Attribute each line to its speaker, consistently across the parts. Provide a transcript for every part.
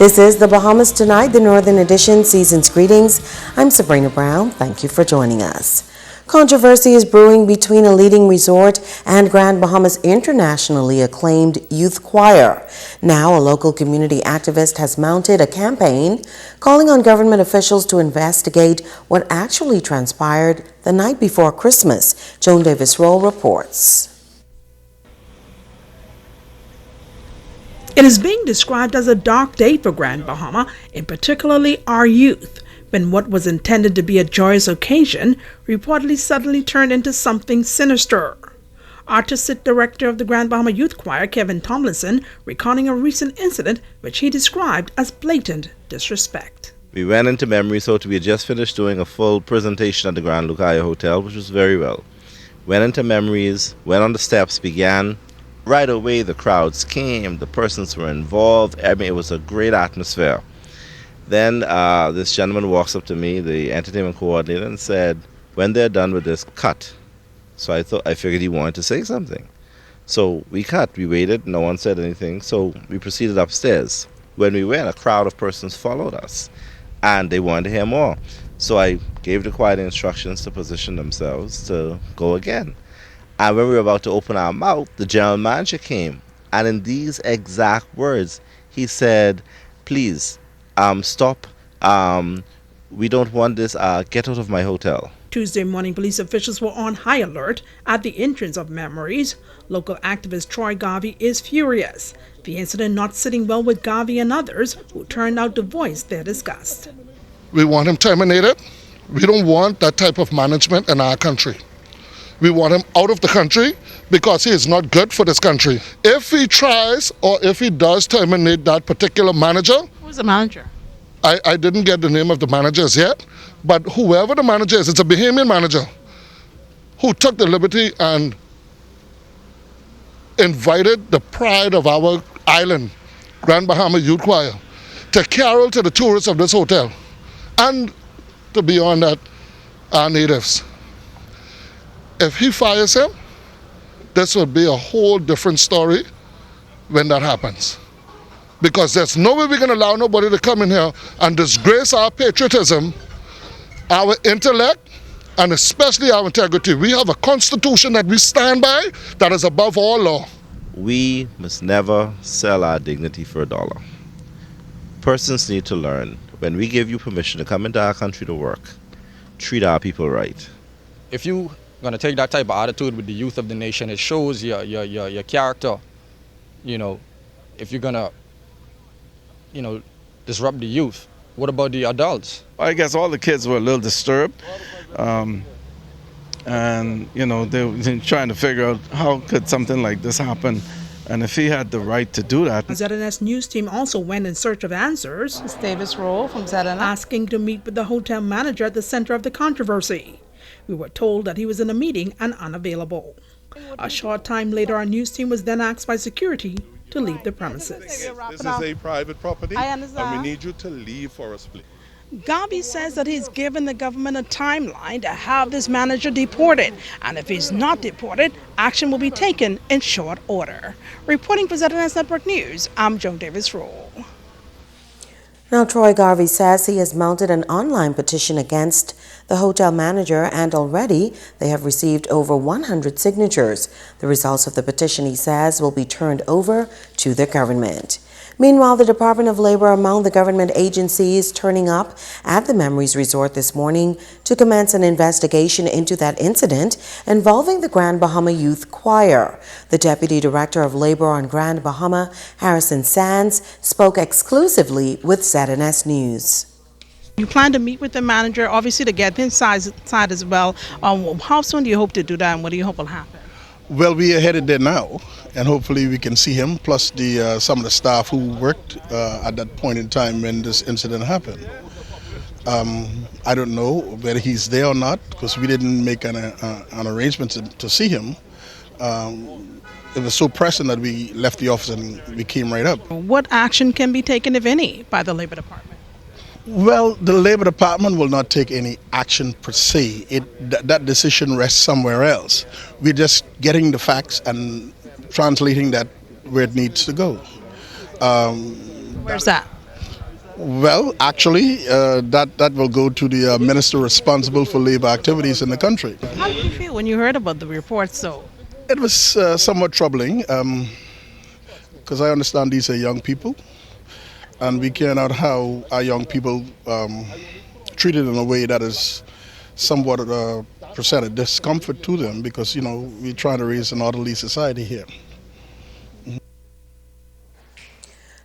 Speaker 1: This is the Bahamas Tonight, the Northern Edition, Season's Greetings. I'm Sabrina Brown. Thank you for joining us. Controversy is brewing between a leading resort and Grand Bahama's internationally acclaimed youth choir. Now, a local community activist has mounted a campaign calling on government officials to investigate what actually transpired the night before Christmas. Joan Davis-Roll reports.
Speaker 2: It is being described as a dark day for Grand Bahama, and particularly our youth, when what was intended to be a joyous occasion reportedly suddenly turned into something sinister. Artistic director of the Grand Bahama Youth Choir, Kevin Tomlinson, recounting a recent incident which he described as blatant disrespect.
Speaker 3: We went into memory, so we had just finished doing a full presentation at the Grand Lucaya Hotel, which was very well. Went into memories, went on the steps, began. Right away, the crowds came, the persons were involved. I mean, it was a great atmosphere. Then this gentleman walks up to me, the entertainment coordinator, and said, when they're done with this, cut. So I figured he wanted to say something. So we cut, we waited, no one said anything, so we proceeded upstairs. When we went, a crowd of persons followed us, and they wanted to hear more. So I gave the choir the instructions to position themselves to go again. And when we were about to open our mouth, the general manager came. And in these exact words, he said, please, stop. We don't want this. Get out of my hotel.
Speaker 2: Tuesday morning, police officials were on high alert at the entrance of Memories. Local activist Troy Garvey is furious. The incident not sitting well with Garvey and others who turned out to voice their disgust.
Speaker 4: We want him terminated. We don't want that type of management in our country. We want him out of the country because he is not good for this country. If he tries or if he does terminate that particular manager.
Speaker 5: Who's the manager?
Speaker 4: I didn't get the name of the managers yet, but whoever the manager is, it's a Bahamian manager who took the liberty and invited the pride of our island, Grand Bahama Youth Choir, to carol to the tourists of this hotel and to beyond that, our natives. If he fires him, this will be a whole different story when that happens. Because there's no way we're going to allow nobody to come in here and disgrace our patriotism, our intellect, and especially our integrity. We have a constitution that we stand by that is above all law.
Speaker 3: We must never sell our dignity for $1. Persons need to learn, when we give you permission to come into our country to work, treat our people right.
Speaker 6: If you going to take that type of attitude with the youth of the nation, it shows your character. You know, if you're going to, disrupt the youth, what about the adults?
Speaker 7: I guess all the kids were a little disturbed. And, they were trying to figure out how could something like this happen. And if he had the right to do that.
Speaker 2: The ZNS News team also went in search of answers.
Speaker 5: Ms. Davis-Roll from ZNS.
Speaker 2: Asking to meet with the hotel manager at the center of the controversy. We were told that he was in a meeting and unavailable. A short time later, our news team was then asked by security to leave the premises.
Speaker 8: This is a private property,
Speaker 5: I understand.
Speaker 8: and we need you to leave for us, please.
Speaker 2: Garvey says that he's given the government a timeline to have this manager deported, and if he's not deported, action will be taken in short order. Reporting for ZNS Network News, I'm Joan Davis-Roll.
Speaker 1: Now, Troy Garvey says he has mounted an online petition against the hotel manager, and already they have received over 100 signatures. The results of the petition, he says, will be turned over to the government. Meanwhile, the Department of Labor among the government agencies turning up at the Memories Resort this morning to commence an investigation into that incident involving the Grand Bahama Youth Choir. The Deputy Director of Labor on Grand Bahama, Harrison Sands, spoke exclusively with ZNS News.
Speaker 5: You plan to meet with the manager, obviously, to get his side as well. How soon do you hope to do that, and what do you hope will happen?
Speaker 9: Well, we are headed there now, and hopefully we can see him, plus some of the staff who worked at that point in time when this incident happened. I don't know whether he's there or not, because we didn't make an arrangement to see him. It was so pressing that we left the office and we came right up.
Speaker 5: What action can be taken, if any, by the Labor Department?
Speaker 9: Well, the Labor Department will not take any action per se. That decision rests somewhere else. We're just getting the facts and translating that where it needs to go.
Speaker 5: Where's that?
Speaker 9: Well, actually, that will go to the minister responsible for labor activities in the country.
Speaker 5: How did you feel when you heard about the report? So,
Speaker 9: It was somewhat troubling because I understand these are young people, and we cannot have our young people treated in a way that is somewhat present a discomfort to them because, you know, we're trying to raise an orderly society here.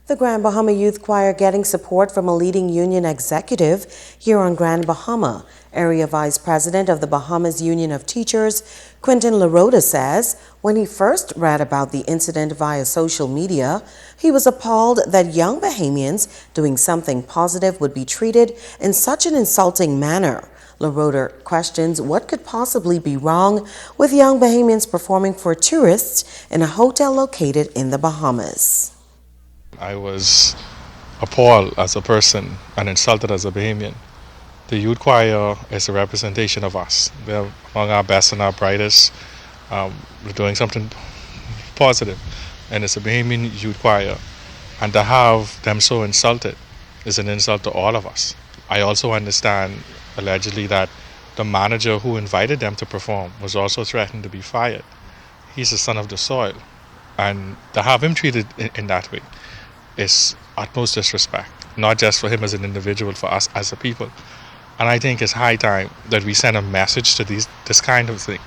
Speaker 1: The Grand Bahama Youth Choir getting support from a leading union executive here on Grand Bahama. Area Vice President of the Bahamas Union of Teachers, Quentin LaRota, says when he first read about the incident via social media, he was appalled that young Bahamians doing something positive would be treated in such an insulting manner. LaRota questions what could possibly be wrong with young Bahamians performing for tourists in a hotel located in the Bahamas.
Speaker 10: I was appalled as a person and insulted as a Bahamian. The youth choir is a representation of us. They're among our best and our brightest. We're doing something positive, and it's a Bahamian youth choir. And to have them so insulted is an insult to all of us. I also understand, allegedly, that the manager who invited them to perform was also threatened to be fired. He's the son of the soil, and to have him treated in that way is utmost disrespect, not just for him as an individual, for us as a people. And I think it's high time that we send a message to this kind of thing.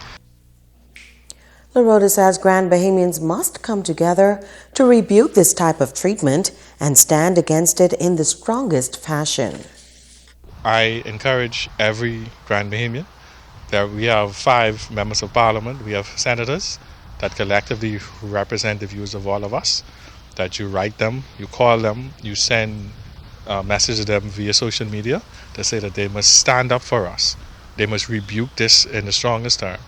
Speaker 1: LaRota says Grand Bahamians must come together to rebuke this type of treatment and stand against it in the strongest fashion.
Speaker 10: I encourage every Grand Bahamian that we have 5 members of parliament, we have senators that collectively represent the views of all of us, that you write them, you call them, you send a message to them via social media to say that they must stand up for us. They must rebuke this in the strongest term.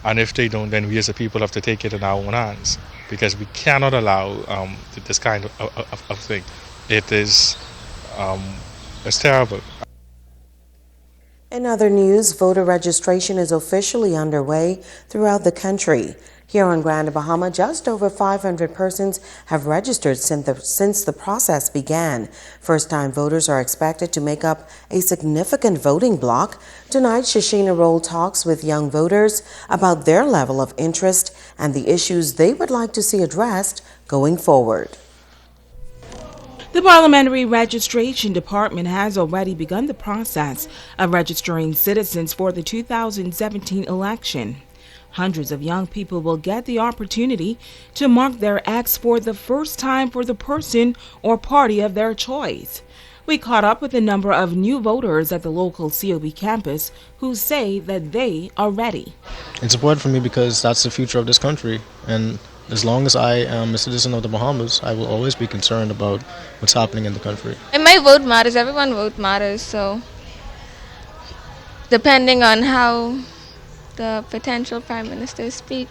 Speaker 10: And if they don't, then we as a people have to take it in our own hands, because we cannot allow this kind of thing. It is it's terrible.
Speaker 1: In other news, voter registration is officially underway throughout the country. Here on Grand Bahama, just over 500 persons have registered since the process began. First-time voters are expected to make up a significant voting bloc. Tonight, Shashina Roll talks with young voters about their level of interest and the issues they would like to see addressed going forward.
Speaker 11: The Parliamentary Registration Department has already begun the process of registering citizens for the 2017 election. Hundreds of young people will get the opportunity to mark their X for the first time for the person or party of their choice. We caught up with a number of new voters at the local COB campus who say that they are ready.
Speaker 12: It's important for me because that's the future of this country, and as long as I am a citizen of the Bahamas, I will always be concerned about what's happening in the country.
Speaker 13: And my vote matters. Everyone's vote matters. So, depending on how the potential prime minister speak,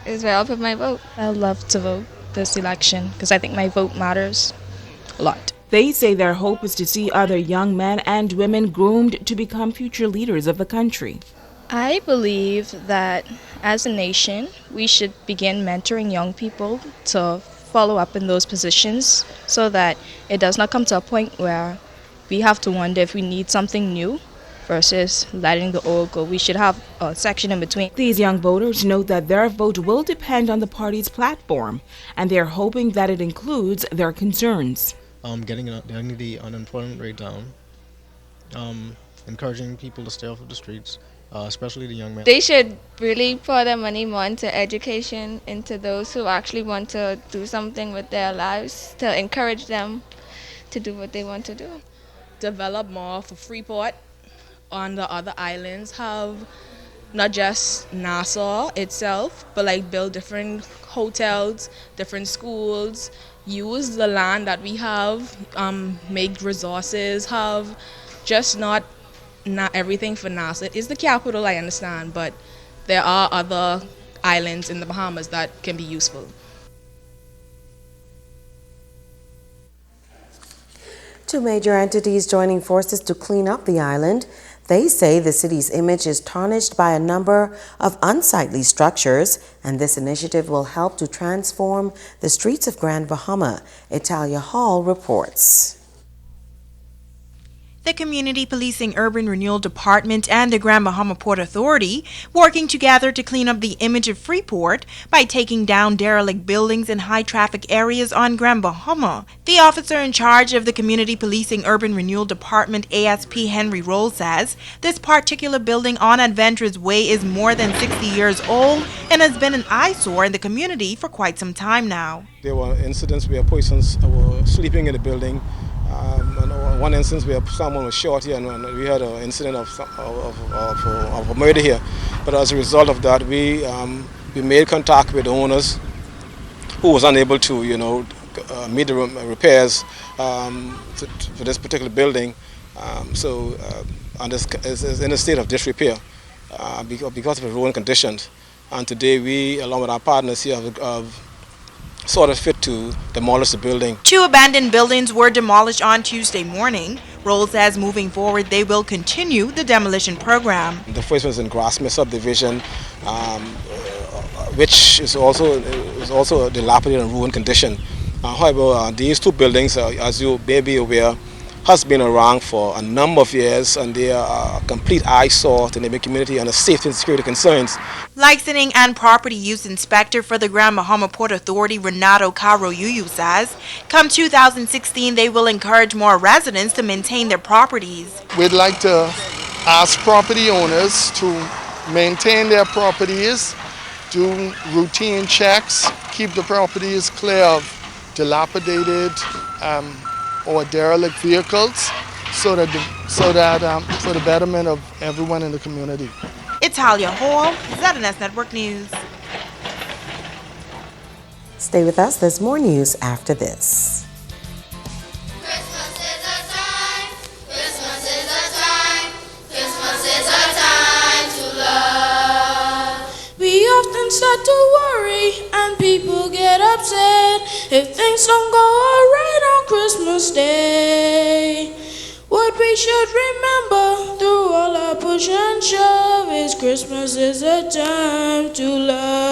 Speaker 13: is where I'll put my vote.
Speaker 14: I love to vote this election because I think my vote matters a lot.
Speaker 11: They say their hope is to see other young men and women groomed to become future leaders of the country.
Speaker 14: I believe that as a nation, we should begin mentoring young people to follow up in those positions so that it does not come to a point where we have to wonder if we need something new versus letting the old go. We should have a section in between.
Speaker 11: These young voters note that their vote will depend on the party's platform, and they're hoping that it includes their concerns.
Speaker 12: Getting the unemployment rate down, encouraging people to stay off of the streets, especially the young men.
Speaker 13: They should really pour their money more into education, into those who actually want to do something with their lives, to encourage them to do what they want to do.
Speaker 15: Develop more for Freeport on the other islands, have not just Nassau itself, but like build different hotels, different schools, use the land that we have, make resources, have just not everything for Nassau. It is the capital, I understand, but there are other islands in the Bahamas that can be useful.
Speaker 1: Two major entities joining forces to clean up the island. They say the city's image is tarnished by a number of unsightly structures, and this initiative will help to transform the streets of Grand Bahama. Italia Hall reports.
Speaker 16: The Community Policing Urban Renewal Department and the Grand Bahama Port Authority working together to clean up the image of Freeport by taking down derelict buildings in high-traffic areas on Grand Bahama. The officer in charge of the Community Policing Urban Renewal Department, ASP Henry Roll, says this particular building on Adventurers Way is more than 60 years old and has been an eyesore in the community for quite some time now.
Speaker 17: There were incidents where persons were sleeping in the building. And one instance where someone was shot here, and we had an incident of a murder here. But as a result of that, we made contact with the owners, who was unable to, meet the repairs for this particular building. And it's in a state of disrepair because of the ruined conditions. And today, we, along with our partners here, have sort of fit to demolish the building.
Speaker 16: 2 abandoned buildings were demolished on Tuesday morning. Rolls says moving forward they will continue the demolition program.
Speaker 17: The first one is in Grassmere subdivision, which is also a dilapidated and ruined condition. However, these 2 buildings, as you may be aware, has been around for a number of years, and they are a complete eyesore to the neighboring community and the safety and security concerns.
Speaker 16: Licensing and Property Use Inspector for the Grand Bahama Port Authority, Renato Caroyuyu, says, come 2016, they will encourage more residents to maintain their properties.
Speaker 18: We'd like to ask property owners to maintain their properties, do routine checks, keep the properties clear of dilapidated or derelict vehicles, so that for the betterment of everyone in the community.
Speaker 16: Italia Hall, ZNS Network News.
Speaker 1: Stay with us. There's more news after this.
Speaker 19: We often start to worry and people get upset if things don't go alright on Christmas Day. What we should remember through all our push and shove is Christmas is a time to love.